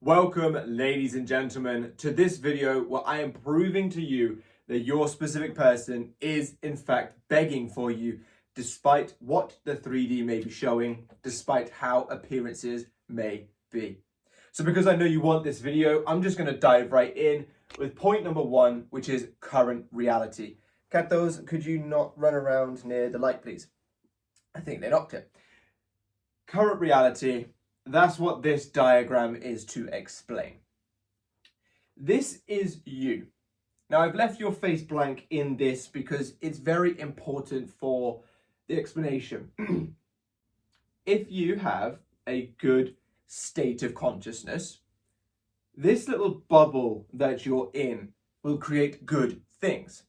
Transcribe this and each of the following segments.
Welcome, ladies and gentlemen, to this video where I am proving to you that your specific person is in fact begging for you, despite what the 3D may be showing, despite how appearances may be. So because I know you want this video, I'm just going to dive right in with point number one, which is current reality. Katos, could you not run around near the light, please? I think they knocked it. Current reality. That's what this diagram is to explain. This is you. Now, I've left your face blank in this because it's very important for the explanation. If you have a good state of consciousness, this little bubble that you're in will create good things.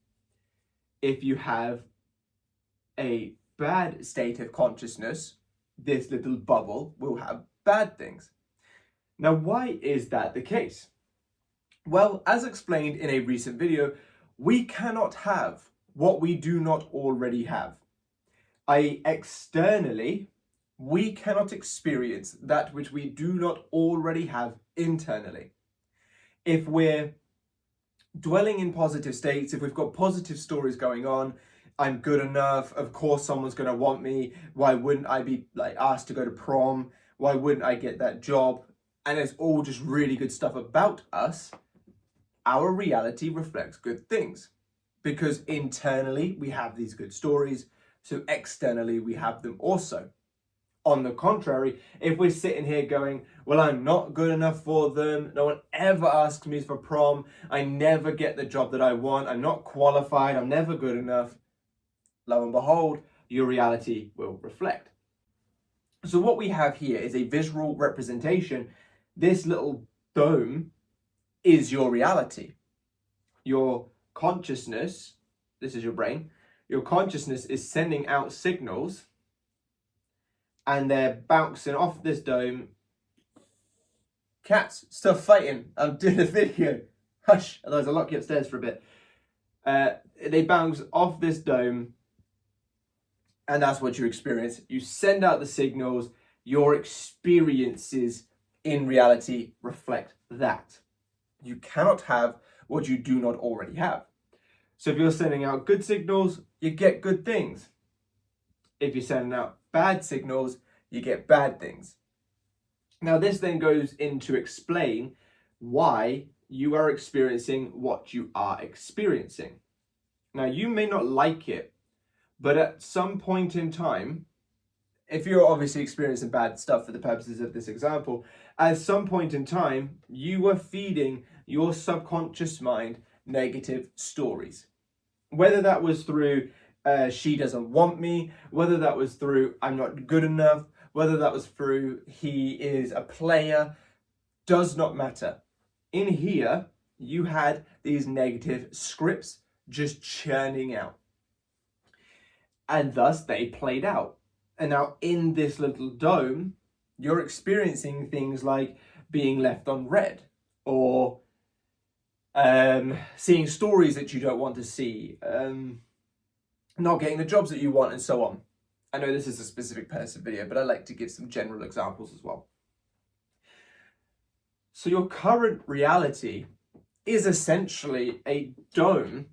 If you have a bad state of consciousness, this little bubble will have bad things. Now, why is that the case? Well, as explained in a recent video, we cannot have what we do not already have. I.e., externally, we cannot experience that which we do not already have internally. If we're dwelling in positive states, if we've got positive stories going on, I'm good enough, of course someone's going to want me, why wouldn't I be asked to go to prom, why wouldn't I get that job, and it's all just really good stuff about us, our reality reflects good things. Because internally we have these good stories, so externally we have them also. On the contrary, if we're sitting here going, well, I'm not good enough for them, no one ever asks me for prom, I never get the job that I want, I'm not qualified, I'm never good enough, lo and behold, your reality will reflect. So what we have here is a visual representation. This little dome is your reality. Your consciousness, this is your brain, your consciousness is sending out signals and they're bouncing off this dome. Cats, stop fighting, I'm doing a video. Hush, otherwise I'll lock you upstairs for a bit. They bounce off this dome, and that's what you experience. You send out the signals, your experiences in reality reflect that. You cannot have what you do not already have. So if you're sending out good signals, you get good things. If you're sending out bad signals, you get bad things. Now this then goes in to explain why you are experiencing what you are experiencing. Now you may not like it, but at some point in time, if you're obviously experiencing bad stuff for the purposes of this example, at some point in time, you were feeding your subconscious mind negative stories. Whether that was through she doesn't want me, whether that was through I'm not good enough, whether that was through he is a player, does not matter. In here, you had these negative scripts just churning out. And thus they played out. And now in this little dome, you're experiencing things like being left on red, or seeing stories that you don't want to see, not getting the jobs that you want, and so on. I know this is a specific person video, but I like to give some general examples as well. So your current reality is essentially a dome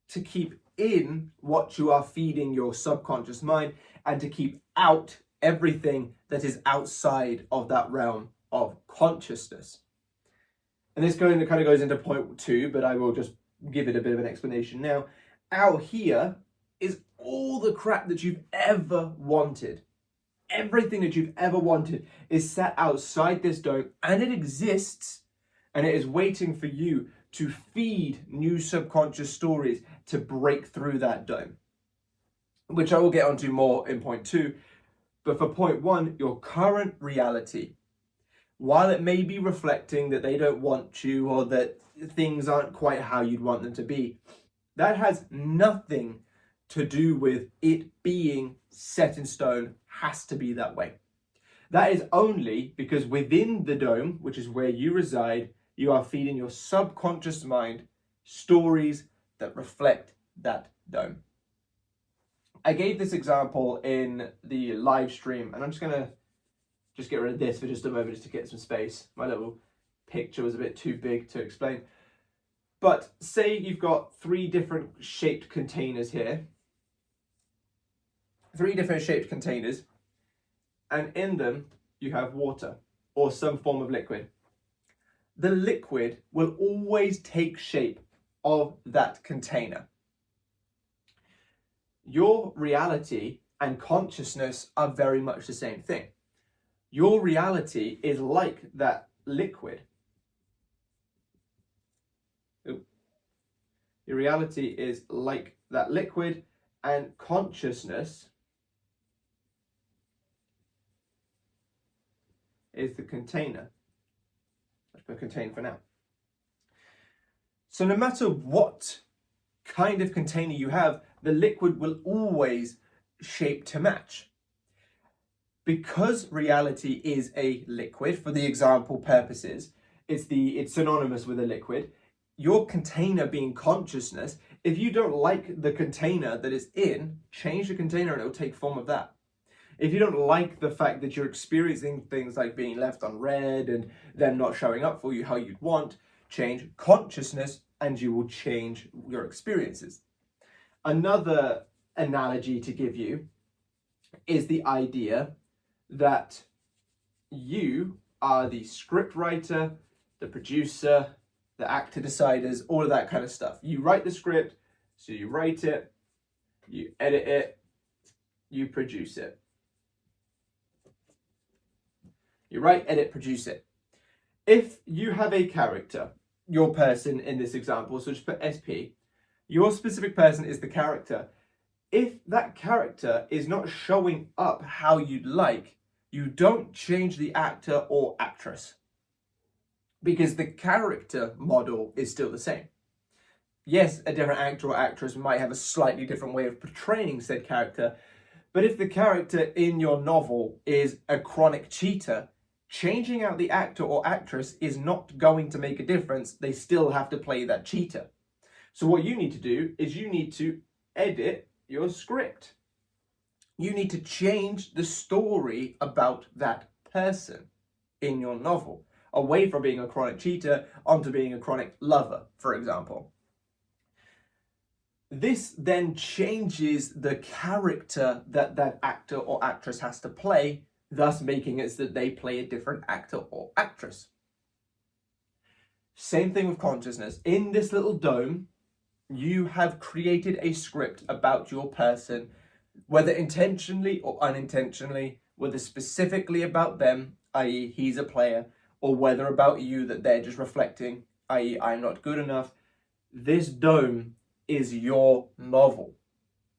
to keep in what you are feeding your subconscious mind and to keep out everything that is outside of that realm of consciousness. And this kind of goes into point two, but I will just give it a bit of an explanation now. Out here is all the crap that you've ever wanted. Everything that you've ever wanted is sat outside this dome, and it exists, and it is waiting for you to feed new subconscious stories to break through that dome, which I will get onto more in point two. But for point one, your current reality, while it may be reflecting that they don't want you or that things aren't quite how you'd want them to be, that has nothing to do with it being set in stone, has to be that way. That is only because within the dome, which is where you reside, you are feeding your subconscious mind stories that reflect that dome. I gave this example in the live stream, and I'm just going to just get rid of this for just a moment just to get some space. My little picture was a bit too big to explain. But say you've got 3 different shaped containers here. 3 different shaped containers, and in them you have water or some form of liquid. The liquid will always take shape of that container. Your reality and consciousness are very much the same thing. Your reality is like that liquid. Your reality is like that liquid, and consciousness is the container. Let's put container for now. So no matter what kind of container you have, the liquid will always shape to match. Because reality is a liquid, for the example purposes, it's synonymous with a liquid. Your container being consciousness, if you don't like the container that it's in, change the container and it will take form of that. If you don't like the fact that you're experiencing things like being left unread and them not showing up for you how you'd want, change consciousness and you will change your experiences. Another analogy to give you is the idea that you are the script writer, the producer, the actor deciders, all of that kind of stuff. You write the script, so you write it, you edit it, you produce it. You write, edit, produce it. If you have a character, your person in this example, so just put SP, your specific person is the character. If that character is not showing up how you'd like, you don't change the actor or actress, because the character model is still the same. Yes, a different actor or actress might have a slightly different way of portraying said character, but if the character in your novel is a chronic cheater, changing out the actor or actress is not going to make a difference. They still have to play that cheater. So what you need to do is you need to edit your script. You need to change the story about that person in your novel, away from being a chronic cheater onto being a chronic lover, for example. This then changes the character that that actor or actress has to play, thus making it so that they play a different actor or actress. Same thing with consciousness. In this little dome, you have created a script about your person, whether intentionally or unintentionally, whether specifically about them, i.e. he's a player, or whether about you that they're just reflecting, i.e. I'm not good enough. This dome is your novel.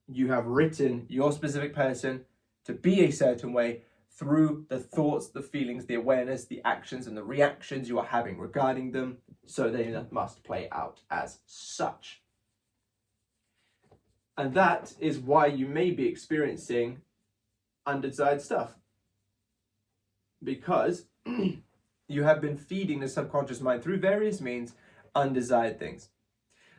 You have written your specific person to be a certain way through the thoughts, the feelings, the awareness, the actions and the reactions you are having regarding them, so they must play out as such. And that is why you may be experiencing undesired stuff, because you have been feeding the subconscious mind through various means undesired things.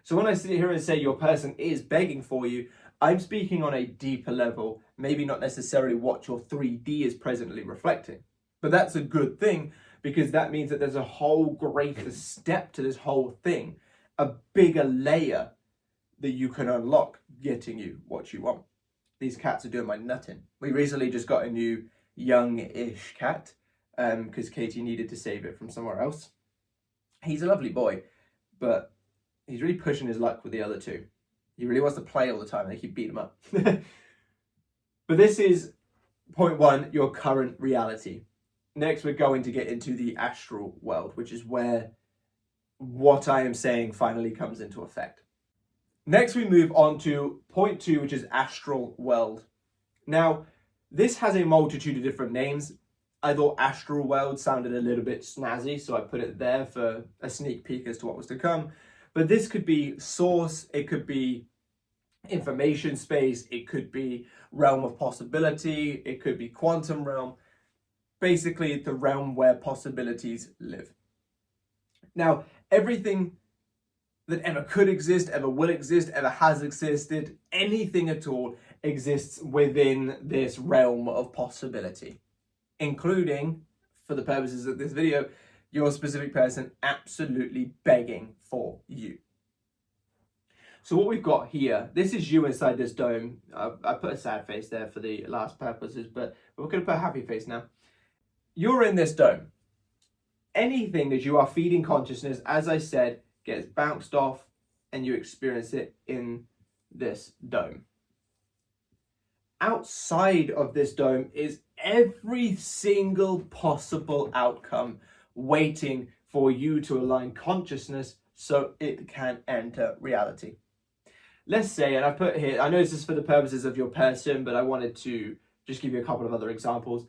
So when I sit here and say your person is begging for you, I'm speaking on a deeper level, maybe not necessarily what your 3D is presently reflecting. But that's a good thing, because that means that there's a whole greater step to this whole thing, a bigger layer that you can unlock, getting you what you want. These cats are doing my nutting. We recently just got a new young-ish cat, because Katie needed to save it from somewhere else. He's a lovely boy, but he's really pushing his luck with the other two. He really wants to play all the time. They keep beating him up. But this is point 1, your current reality. Next, we're going to get into the astral world, which is where what I am saying finally comes into effect. Next, we move on to point 2, which is astral world. Now, this has a multitude of different names. I thought astral world sounded a little bit snazzy, so I put it there for a sneak peek as to what was to come. But this could be source, it could be information space, it could be realm of possibility, it could be quantum realm. Basically, the realm where possibilities live. Now, everything that ever could exist, ever will exist, ever has existed, anything at all exists within this realm of possibility. including, for the purposes of this video, your specific person absolutely begging for you. So what we've got here, this is you inside this dome. I put a sad face there for the last purposes, but we're going to put a happy face now. You're in this dome. Anything that you are feeding consciousness, as I said, gets bounced off and you experience it in this dome. Outside of this dome is every single possible outcome waiting for you to align consciousness so it can enter reality. Let's say, and I put here, I know this is for the purposes of your person, but I wanted to just give you a couple of other examples.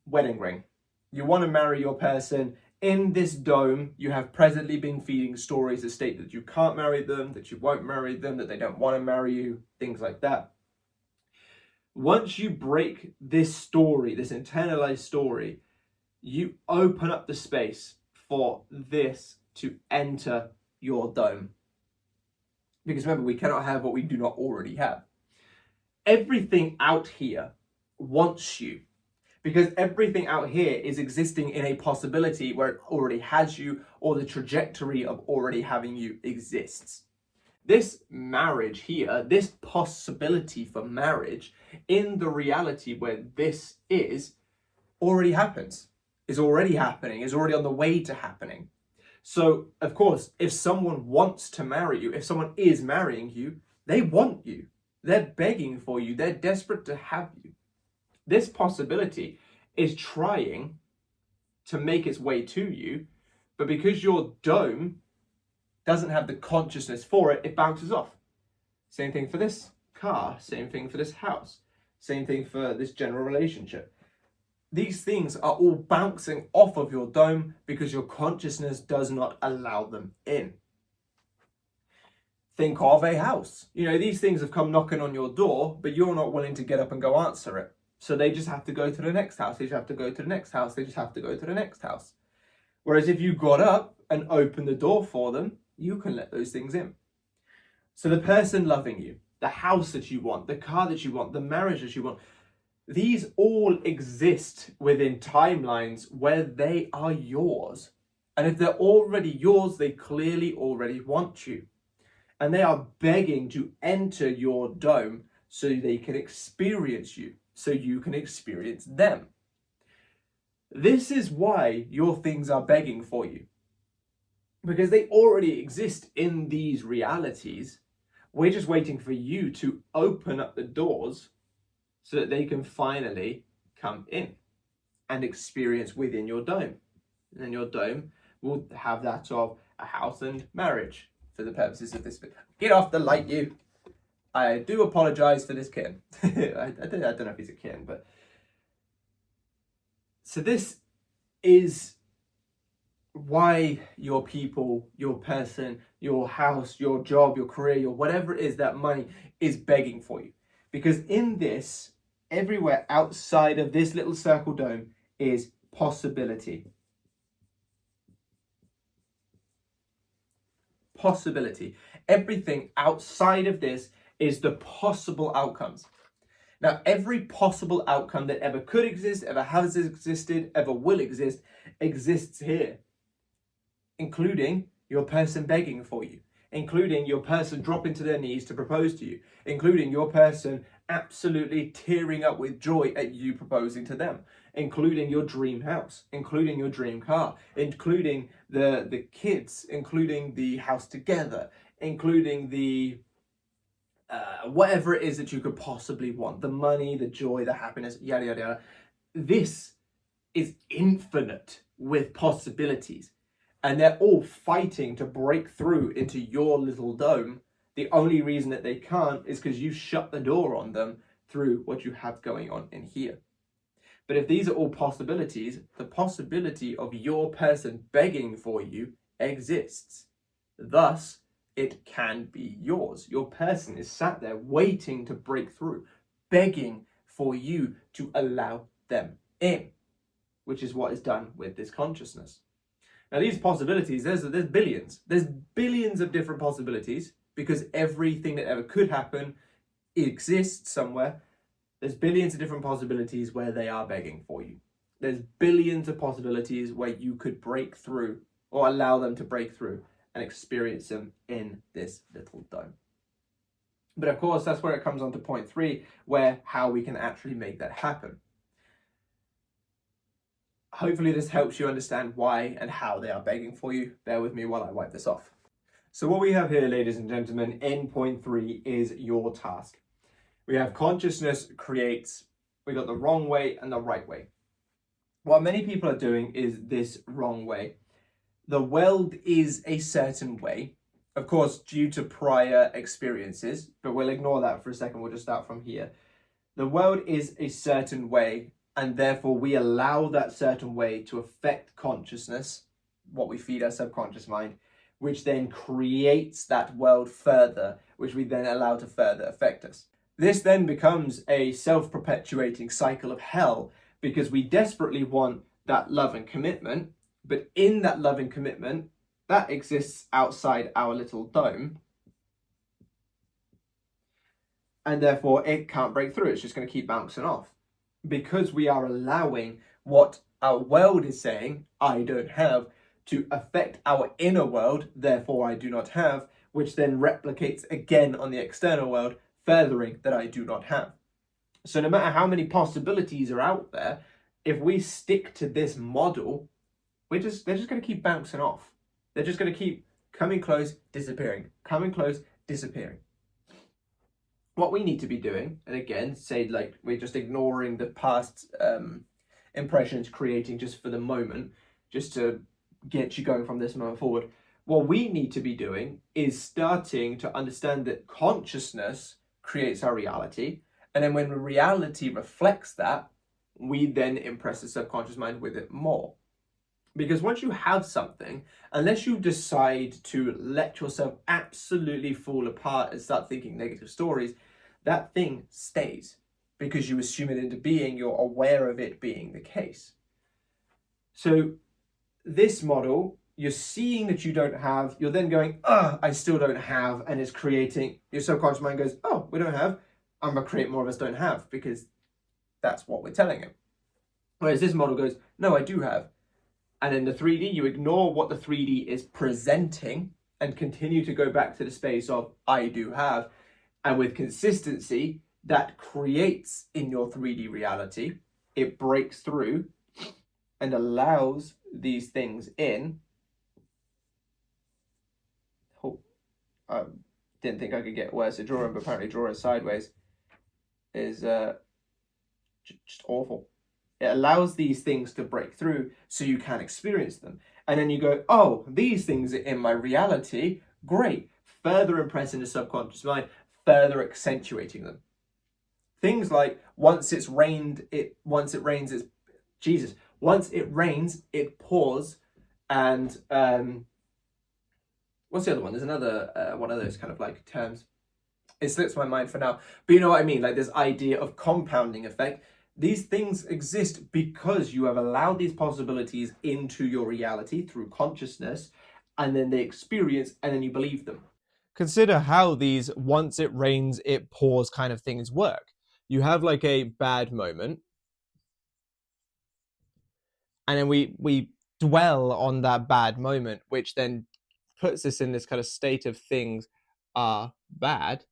Wedding ring. You want to marry your person. In this dome, you have presently been feeding stories that state that you can't marry them, that you won't marry them, that they don't want to marry you, things like that. Once you break this story, this internalized story, you open up the space for this to enter your dome. Because remember, we cannot have what we do not already have. Everything out here wants you. Because everything out here is existing in a possibility where it already has you, or the trajectory of already having you exists. This marriage here, this possibility for marriage, in the reality where this is, already happens, is already happening, is already on the way to happening. So, of course, if someone wants to marry you, if someone is marrying you, they want you. They're begging for you. They're desperate to have you. This possibility is trying to make its way to you, but because your dome doesn't have the consciousness for it, it bounces off. Same thing for this car, same thing for this house, same thing for this general relationship. These things are all bouncing off of your dome because your consciousness does not allow them in. Think of a house. These things have come knocking on your door, but you're not willing to get up and go answer it. So they just have to go to the next house. They just have to go to the next house. They just have to go to the next house. Whereas if you got up and opened the door for them, you can let those things in. So the person loving you, the house that you want, the car that you want, the marriage that you want, these all exist within timelines where they are yours. And if they're already yours, they clearly already want you. And they are begging to enter your dome so they can experience you, so you can experience them. This is why your things are begging for you. Because they already exist in these realities. We're just waiting for you to open up the doors so that they can finally come in and experience within your dome. And then your dome will have that of a house and marriage for the purposes of this video. Get off the light, you. I do apologize for this kitten. I don't know if he's a kitten, but... So this is why your people, your person, your house, your job, your career, your whatever it is, that money is begging for you. Because in this, everywhere outside of this little circle dome is possibility. Possibility. Everything outside of this is the possible outcomes. Now, every possible outcome that ever could exist, ever has existed, ever will exist, exists here. Including your person begging for you. Including your person dropping to their knees to propose to you. Including your person absolutely tearing up with joy at you proposing to them. Including your dream house. Including your dream car. Including the kids. Including the house together. Including the... whatever it is that you could possibly want, the money, the joy, the happiness, yada, yada, yada. This is infinite with possibilities. And they're all fighting to break through into your little dome. The only reason that they can't is because you shut the door on them through what you have going on in here. But if these are all possibilities, the possibility of your person begging for you exists. Thus, it can be yours. Your person is sat there waiting to break through, begging for you to allow them in, which is what is done with this consciousness. Now, these possibilities, there's billions. There's billions of different possibilities because everything that ever could happen exists somewhere. There's billions of different possibilities where they are begging for you. There's billions of possibilities where you could break through or allow them to break through and experience them in this little dome. But of course, that's where it comes on to point 3, where how we can actually make that happen. Hopefully this helps you understand why and how they are begging for you. Bear with me while I wipe this off. So what we have here, ladies and gentlemen, in point 3 is your task. We have consciousness creates, we got the wrong way and the right way. What many people are doing is this wrong way. The world is a certain way, of course, due to prior experiences, but we'll ignore that for a second. We'll just start from here. The world is a certain way, and therefore we allow that certain way to affect consciousness, what we feed our subconscious mind, which then creates that world further, which we then allow to further affect us. This then becomes a self-perpetuating cycle of hell, because we desperately want that love and commitment, but in that love and commitment, that exists outside our little dome, and therefore it can't break through. It's just going to keep bouncing off, because we are allowing what our world is saying, I don't have, to affect our inner world, therefore I do not have, which then replicates again on the external world, furthering that I do not have. So no matter how many possibilities are out there, if we stick to this model, they're just going to keep bouncing off. They're just going to keep coming close, disappearing, coming close, disappearing. What we need to be doing, and again, say like we're just ignoring the past impressions, creating just for the moment, just to get you going from this moment forward. What we need to be doing is starting to understand that consciousness creates our reality. And then when reality reflects that, we then impress the subconscious mind with it more. Because once you have something, unless you decide to let yourself absolutely fall apart and start thinking negative stories, that thing stays. Because you assume it into being, you're aware of it being the case. So this model, you're seeing that you don't have, you're then going, I still don't have, and it's creating, your subconscious mind goes, oh, we don't have, I'm going to create more of us don't have, because that's what we're telling it. Whereas this model goes, no, I do have. And in the 3D, you ignore what the 3D is presenting and continue to go back to the space of I do have. And with consistency, that creates in your 3D reality, it breaks through and allows these things in. Oh, I didn't think I could get worse at drawing, but apparently drawing sideways is just awful. It allows these things to break through so you can experience them. And then you go, oh, these things are in my reality. Great. Further impressing the subconscious mind, further accentuating them. Things like once it rains, it pours. And what's the other one? There's another one of those kind of like terms. It slips my mind for now. But you know what I mean? Like this idea of compounding effect. These things exist because you have allowed these possibilities into your reality through consciousness, and then they experience, and then you believe them. Consider how these once it rains, it pours kind of things work. You have like a bad moment, and then we dwell on that bad moment, which then puts us in this kind of state of things are bad,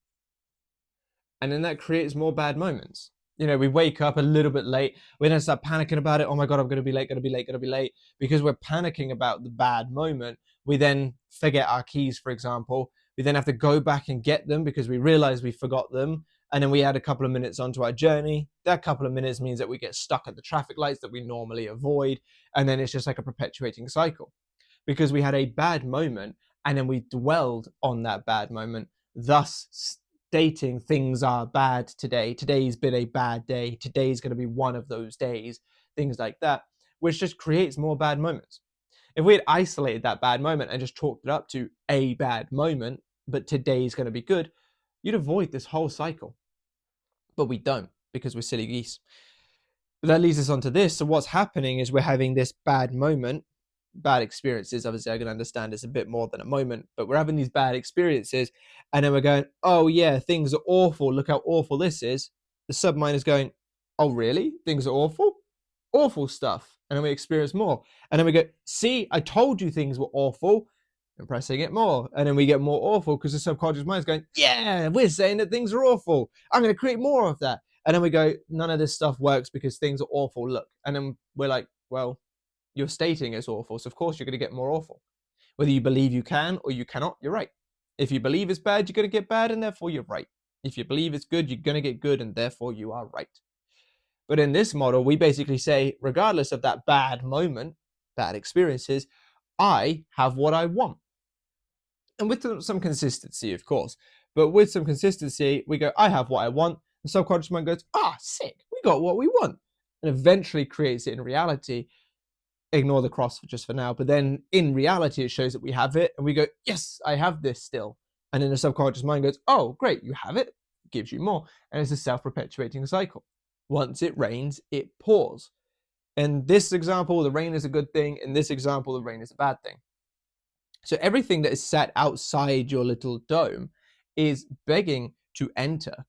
and then that creates more bad moments. You know, we wake up a little bit late. We then start panicking about it. Oh my God, I'm going to be late, going to be late, going to be late. Because we're panicking about the bad moment, we then forget our keys, for example. We then have to go back and get them because we realize we forgot them. And then we add a couple of minutes onto our journey. That couple of minutes means that we get stuck at the traffic lights that we normally avoid. And then it's just like a perpetuating cycle. Because we had a bad moment and then we dwelled on that bad moment, thus stating things are bad today. Today's been a bad day. Today's going to be one of those days. Things like that, which just creates more bad moments. If we had isolated that bad moment and just chalked it up to a bad moment, but today's going to be good, you'd avoid this whole cycle. But we don't, because we're silly geese. But that leads us on to this. So what's happening is we're having this bad moment, bad experiences. Obviously, I can understand it's a bit more than a moment, but we're having these bad experiences, and then we're going, oh yeah, things are awful. Look how awful this is. the submind is going, oh, really? Things are awful? Awful stuff. And then we experience more. And then we go, see, I told you things were awful. And pressing it more. And then we get more awful because the subconscious mind is going, yeah, we're saying that things are awful. I'm going to create more of that. And then we go, none of this stuff works because things are awful. Look. And then we're like, well, you're stating it's awful. So of course you're going to get more awful. Whether you believe you can or you cannot, you're right. If you believe it's bad, you're going to get bad, and therefore you're right. If you believe it's good, you're going to get good, and therefore you are right. But in this model, we basically say, regardless of that bad moment, bad experiences, I have what I want. And with some consistency, of course. But with some consistency, we go, I have what I want. The subconscious mind goes, sick, we got what we want. And eventually creates it in reality. Ignore the cross just for now. But then in reality, it shows that we have it. And we go, yes, I have this still. And then the subconscious mind goes, oh, great, you have it. Gives you more. And it's a self-perpetuating cycle. Once it rains, it pours. In this example, the rain is a good thing. In this example, the rain is a bad thing. So everything that is set outside your little dome is begging to enter,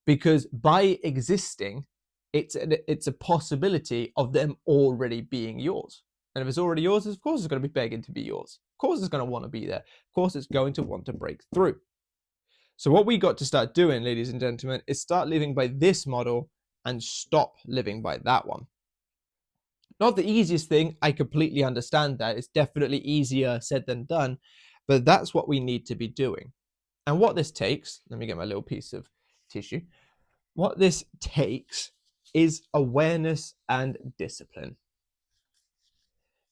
because by existing, it's a possibility of them already being yours. And if it's already yours, of course it's going to be begging to be yours. Of course it's going to want to be there. Of course it's going to want to break through. So what we got to start doing, ladies and gentlemen, is start living by this model and stop living by that one. Not the easiest thing, I completely understand that. It's definitely easier said than done, but that's what we need to be doing. And what this takes, let me get my little piece of tissue. What this takes is awareness and discipline.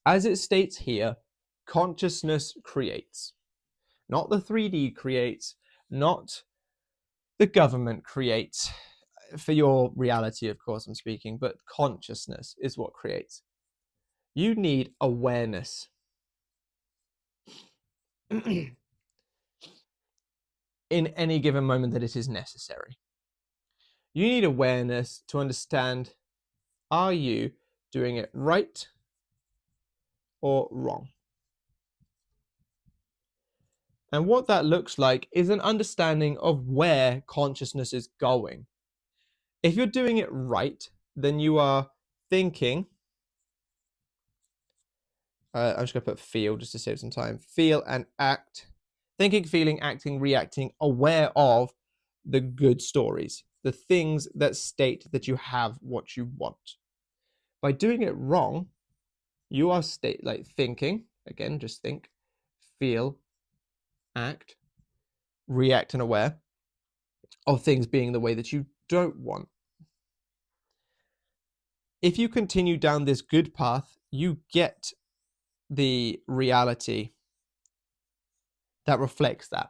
As it states here, consciousness creates. Not the 3D creates, not the government creates. For your reality, of course, I'm speaking, but consciousness is what creates. You need awareness. In any given moment that it is necessary. You need awareness to understand, are you doing it right or wrong? And what that looks like is an understanding of where consciousness is going. If you're doing it right, then you are thinking, I'm just going to put feel just to save some time. Feel and act. Thinking, feeling, acting, reacting, aware of the good stories, the things that state that you have what you want. By doing it wrong, you are thinking, again, just think, feel, act, react, and aware of things being the way that you don't want. If you continue down this good path, you get the reality that reflects that,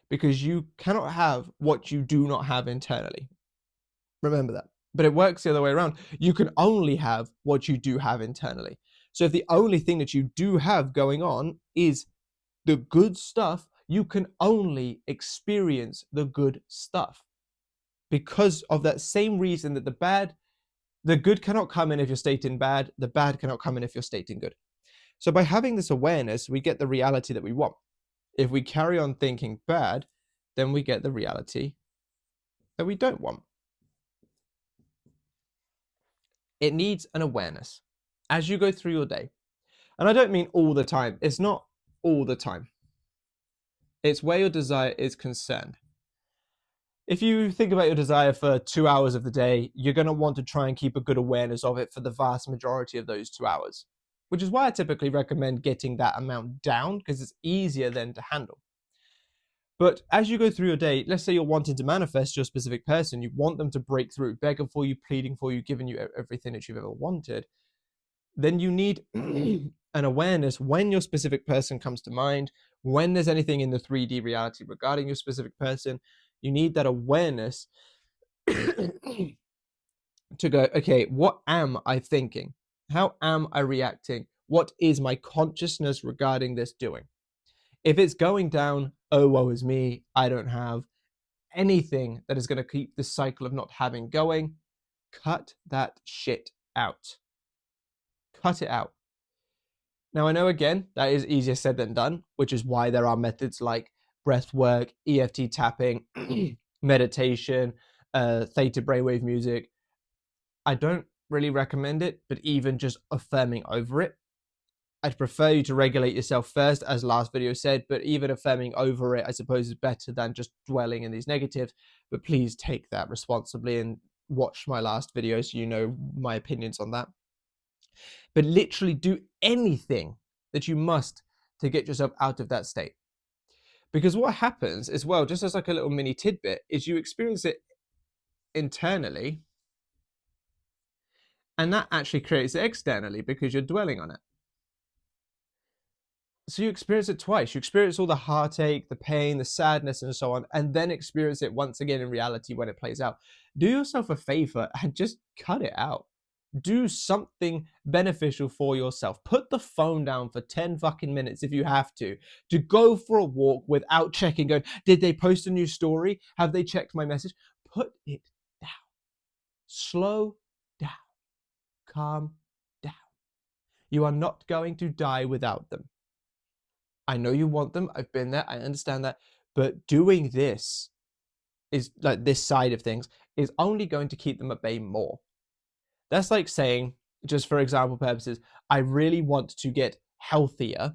because you cannot have what you do not have internally. Remember that. But it works the other way around. You can only have what you do have internally. So if the only thing that you do have going on is the good stuff, you can only experience the good stuff. Because of that same reason that the good cannot come in if you're stating bad, the bad cannot come in if you're stating good. So by having this awareness, we get the reality that we want. If we carry on thinking bad, then we get the reality that we don't want. It needs an awareness as you go through your day. And I don't mean all the time. It's not all the time. It's where your desire is concerned. If you think about your desire for 2 hours of the day, you're going to want to try and keep a good awareness of it for the vast majority of those 2 hours, which is why I typically recommend getting that amount down, because it's easier then to handle. But as you go through your day, let's say you're wanting to manifest your specific person, you want them to break through, begging for you, pleading for you, giving you everything that you've ever wanted, then you need an awareness when your specific person comes to mind, when there's anything in the 3D reality regarding your specific person, you need that awareness to go, okay, what am I thinking? How am I reacting? What is my consciousness regarding this doing? If it's going down, oh, woe is me, I don't have anything that is going to keep the cycle of not having going, cut that shit out. Cut it out. Now, I know, again, that is easier said than done, which is why there are methods like breath work, EFT tapping, meditation, theta brainwave music. I don't really recommend it, but even just affirming over it, I'd prefer you to regulate yourself first, as last video said, but even affirming over it, I suppose, is better than just dwelling in these negatives. But please take that responsibly and watch my last video so you know my opinions on that. But literally do anything that you must to get yourself out of that state. Because what happens as well, just as like a little mini tidbit, is you experience it internally, and that actually creates it externally because you're dwelling on it. So you experience it twice. You experience all the heartache, the pain, the sadness, and so on, and then experience it once again in reality when it plays out. Do yourself a favor and just cut it out. Do something beneficial for yourself. Put the phone down for 10 fucking minutes if you have to go for a walk without checking, going, did they post a new story? Have they checked my message? Put it down. Slow down. Calm down. You are not going to die without them. I know you want them. I've been there. I understand that. But doing this is like this side of things is only going to keep them at bay more. That's like saying, just for example purposes, I really want to get healthier,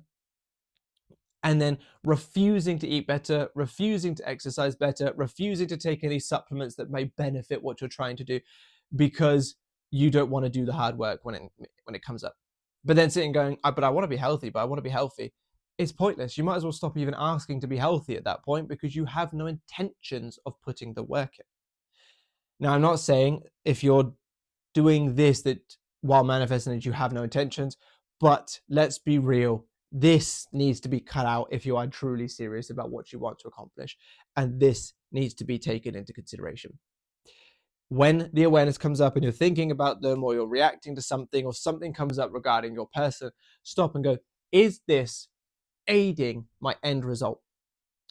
and then refusing to eat better, refusing to exercise better, refusing to take any supplements that may benefit what you're trying to do because you don't want to do the hard work when it comes up. But then sitting going, but I want to be healthy, but I want to be healthy. It's pointless. You might as well stop even asking to be healthy at that point because you have no intentions of putting the work in. Now, I'm not saying if you're doing this that while manifesting it you have no intentions, but let's be real, this needs to be cut out if you are truly serious about what you want to accomplish, and this needs to be taken into consideration. When the awareness comes up and you're thinking about them, or you're reacting to something, or something comes up regarding your person, stop and go, is this aiding my end result?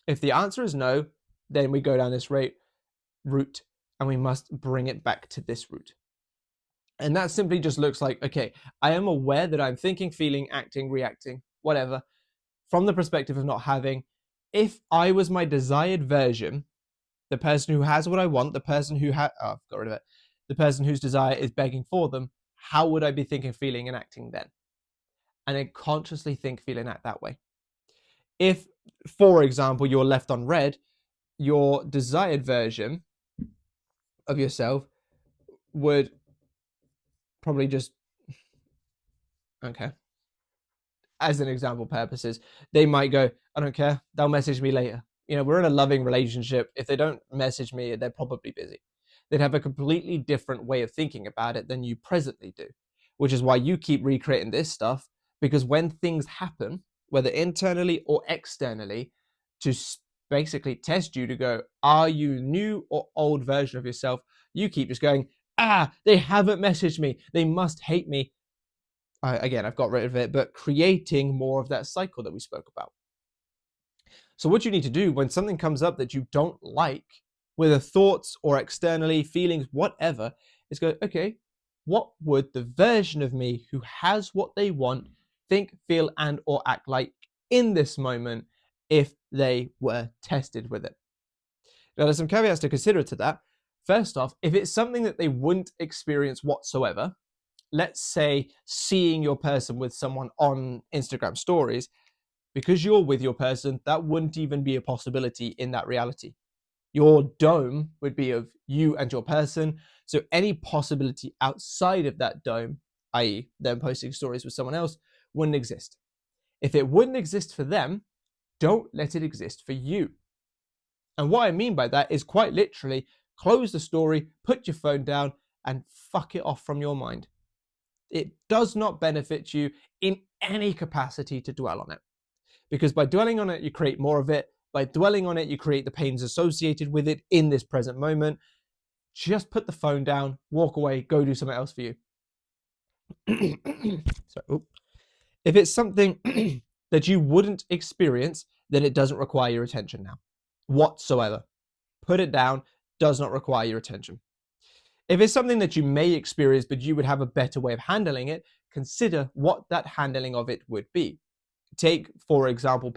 If the answer is no, then we go down this route and we must bring it back to this route. And that simply just looks like, okay, I am aware that I'm thinking, feeling, acting, reacting, whatever, from the perspective of not having. If I was my desired version, the person who has what I want, the person who got rid of it, the person whose desire is begging for them, how would I be thinking, feeling, and acting then? And then consciously think, feel, and act that way. If, for example, you're left on red, your desired version of yourself would probably just, okay, as an example purposes, they might go, I don't care, they'll message me later. You know, we're in a loving relationship. If they don't message me, they're probably busy. They'd have a completely different way of thinking about it than you presently do, which is why you keep recreating this stuff, because when things happen, whether internally or externally, to basically test you to go, are you new or old version of yourself? You keep just going, they haven't messaged me, they must hate me. Again, I've got rid of it, but creating more of that cycle that we spoke about. So what you need to do when something comes up that you don't like, whether thoughts or externally, feelings, whatever, is go, okay, what would the version of me who has what they want think, feel, and or act like in this moment if they were tested with it? Now, there's some caveats to consider to that. First off, if it's something that they wouldn't experience whatsoever, let's say seeing your person with someone on Instagram stories, because you're with your person, that wouldn't even be a possibility in that reality. Your dome would be of you and your person. So any possibility outside of that dome, i.e. them posting stories with someone else, wouldn't exist. If it wouldn't exist for them, don't let it exist for you. And what I mean by that is quite literally close the story, put your phone down, and fuck it off from your mind. It does not benefit you in any capacity to dwell on it. Because by dwelling on it, you create more of it. By dwelling on it, you create the pains associated with it in this present moment. Just put the phone down, walk away, go do something else for you. If it's something that you wouldn't experience, then it doesn't require your attention now, whatsoever. Put it down, does not require your attention. If it's something that you may experience, but you would have a better way of handling it, consider what that handling of it would be. Take, for example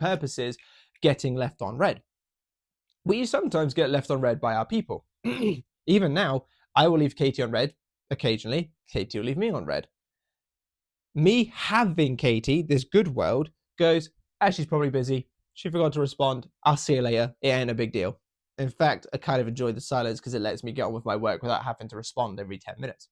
getting left on red. We sometimes get left on red by our people. Even now, I will leave Katie on red occasionally. Katie will leave me on red. Me having Katie, this good world, goes, she's probably busy. She forgot to respond. I'll see you later. It ain't a big deal. In fact, I kind of enjoy the silence because it lets me get on with my work without having to respond every 10 minutes.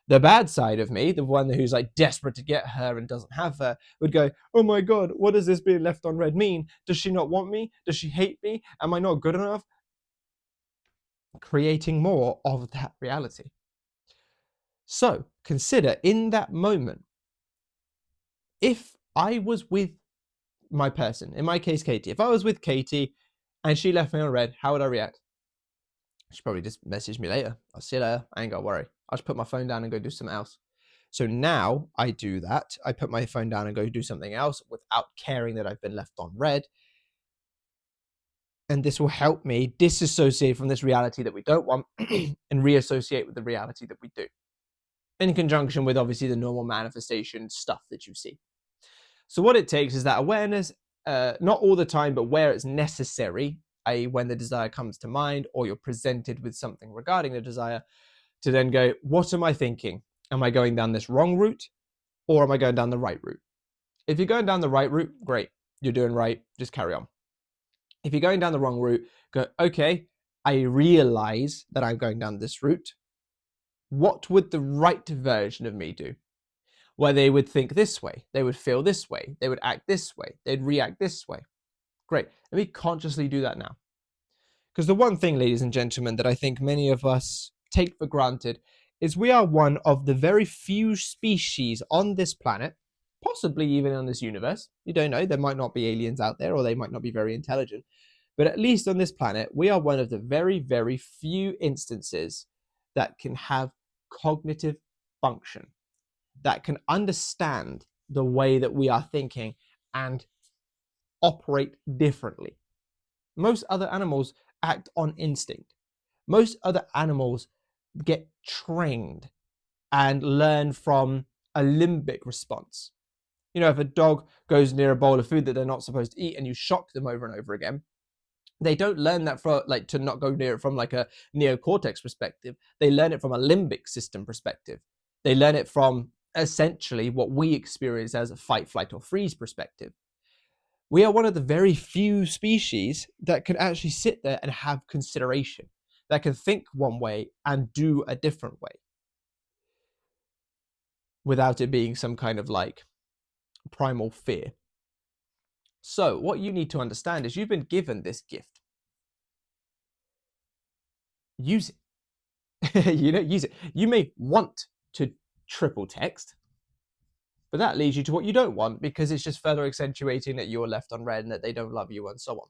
The bad side of me, the one who's like desperate to get her and doesn't have her, would go, oh my God, what does this being left on red mean? Does she not want me? Does she hate me? Am I not good enough? Creating more of that reality. So consider in that moment, if I was with my person, in my case, Katie, if I was with Katie and she left me on red, how would I react? She'd probably just message me later. I'll see you later. I ain't got to worry. I'll just put my phone down and go do something else. So now I do that. I put my phone down and go do something else without caring that I've been left on red. And this will help me disassociate from this reality that we don't want and reassociate with the reality that we do, in conjunction with obviously the normal manifestation stuff that you see. So what it takes is that awareness, not all the time, but where it's necessary, i.e. when the desire comes to mind or you're presented with something regarding the desire, to then go, what am I thinking? Am I going down this wrong route or am I going down the right route? If you're going down the right route, great. You're doing right. Just carry on. If you're going down the wrong route, go, okay, I realize that I'm going down this route. What would the right version of me do? Where they would think this way, they would feel this way, they would act this way, they'd react this way. Great. Let me consciously do that now. Because the one thing, ladies and gentlemen, that I think many of us take for granted is we are one of the very few species on this planet, possibly even on this universe. You don't know, there might not be aliens out there or they might not be very intelligent. But at least on this planet, we are one of the very, very few instances that can have cognitive function, that can understand the way that we are thinking and operate differently. Most other animals act on instinct. Most other animals get trained and learn from a limbic response. You know, if a dog goes near a bowl of food that they're not supposed to eat and you shock them over and over again, they don't learn that from like to not go near it from like a neocortex perspective. They learn it from a limbic system perspective. They learn it from essentially what we experience as a fight, flight, or freeze perspective. We are one of the very few species that can actually sit there and have consideration, that can think one way and do a different way without it being some kind of like primal fear. So what you need to understand is you've been given this gift. Use it. Use it. You may want to triple text, but that leads you to what you don't want because it's just further accentuating that you're left on red and that they don't love you and so on.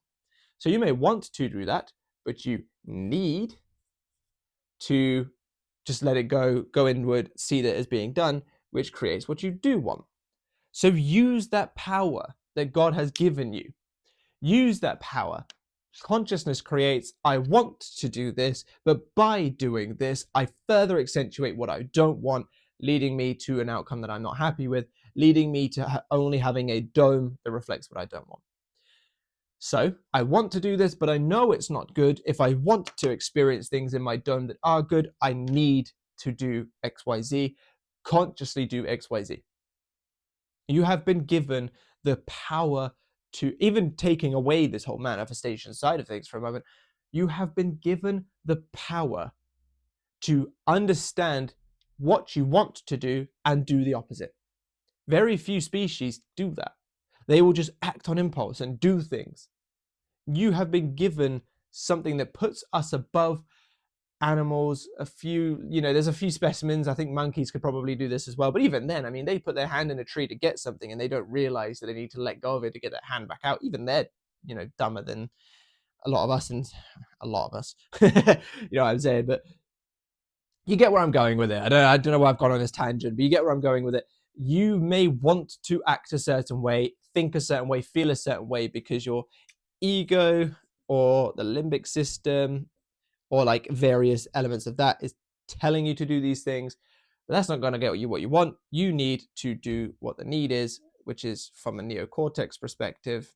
So you may want to do that, but you need to just let it go inward, see that it's being done, which creates what you do want. So use that power that God has given you. Use that power. Consciousness creates, I want to do this, but by doing this, I further accentuate what I don't want, leading me to an outcome that I'm not happy with, leading me to only having a dome that reflects what I don't want. So I want to do this, but I know it's not good. If I want to experience things in my dome that are good, I need to do XYZ. Consciously do XYZ. You have been given the power to, even taking away this whole manifestation side of things for a moment, you have been given the power to understand what you want to do and do the opposite. Very few species do that. They will just act on impulse and do things. You have been given something that puts us above animals. There's a few specimens. I think monkeys could probably do this as well. But even then, I mean, they put their hand in a tree to get something and they don't realize that they need to let go of it to get that hand back out. Even they're, dumber than a lot of us you know what I'm saying? But you get where I'm going with it. I don't know why I've gone on this tangent, but you get where I'm going with it. You may want to act a certain way, think a certain way, feel a certain way because your ego or the limbic system or like various elements of that is telling you to do these things, but that's not going to get you what you want. You need to do what the need is, which is from a neocortex perspective,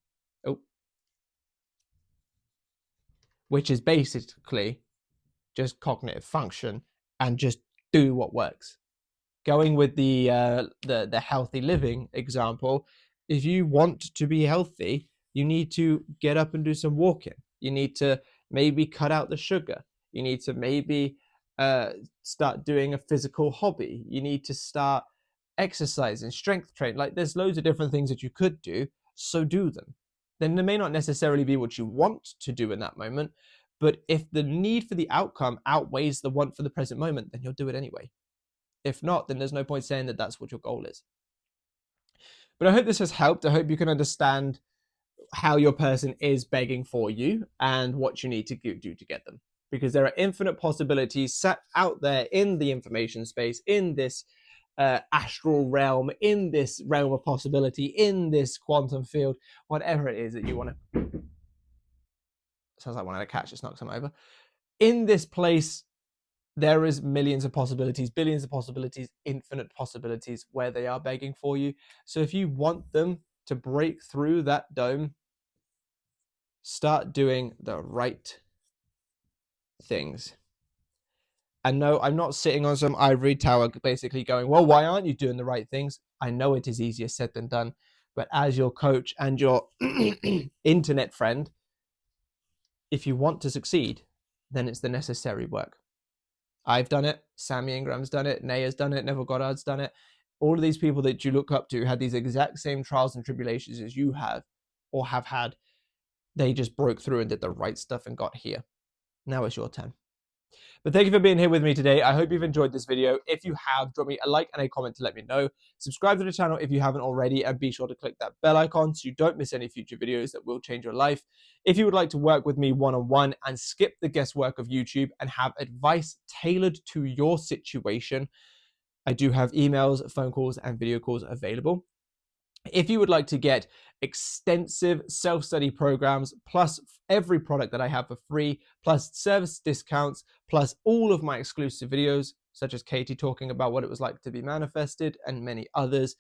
which is basically just cognitive function and just do what works. Going with the healthy living example, if you want to be healthy, you need to get up and do some walking. You need to maybe cut out the sugar. You need to maybe start doing a physical hobby. You need to start exercising, strength train. Like, there's loads of different things that you could do, so do them. Then they may not necessarily be what you want to do in that moment, but if the need for the outcome outweighs the want for the present moment, then you'll do it anyway. If not, then there's no point saying that that's what your goal is. But I hope this has helped. I hope you can understand how your person is begging for you and what you need to do to get them. Because there are infinite possibilities set out there in the information space, in this astral realm, in this realm of possibility, in this quantum field, whatever it is that you want to. Sounds like one of the cat just knocked some over. In this place, there is millions of possibilities, billions of possibilities, infinite possibilities where they are begging for you. So if you want them to break through that dome, start doing the right things. And no, I'm not sitting on some ivory tower basically going, well, why aren't you doing the right things? I know it is easier said than done. But as your coach and your internet friend, if you want to succeed, then it's the necessary work. I've done it. Sammy Ingram's done it. Naya's done it. Neville Goddard's done it. All of these people that you look up to had these exact same trials and tribulations as you have or have had. They just broke through and did the right stuff and got here. Now it's your turn. But thank you for being here with me today. I hope you've enjoyed this video. If you have, drop me a like and a comment to let me know. Subscribe to the channel if you haven't already, and be sure to click that bell icon so you don't miss any future videos that will change your life. If you would like to work with me one-on-one and skip the guesswork of YouTube and have advice tailored to your situation, I do have emails, phone calls, and video calls available. If you would like to get extensive self-study programs, plus every product that I have for free, plus service discounts, plus all of my exclusive videos, such as Katie talking about what it was like to be manifested and many others,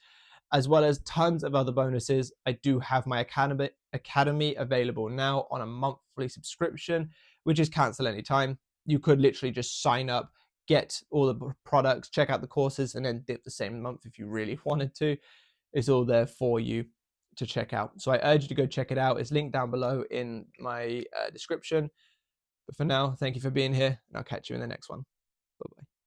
as well as tons of other bonuses, I do have my academy available now on a monthly subscription, which is cancel anytime. You could literally just sign up, get all the products, check out the courses, and then dip the same month if you really wanted to. It's all there for you to check out. So I urge you to go check it out. It's linked down below in my description. But for now, thank you for being here, and I'll catch you in the next one. Bye-bye.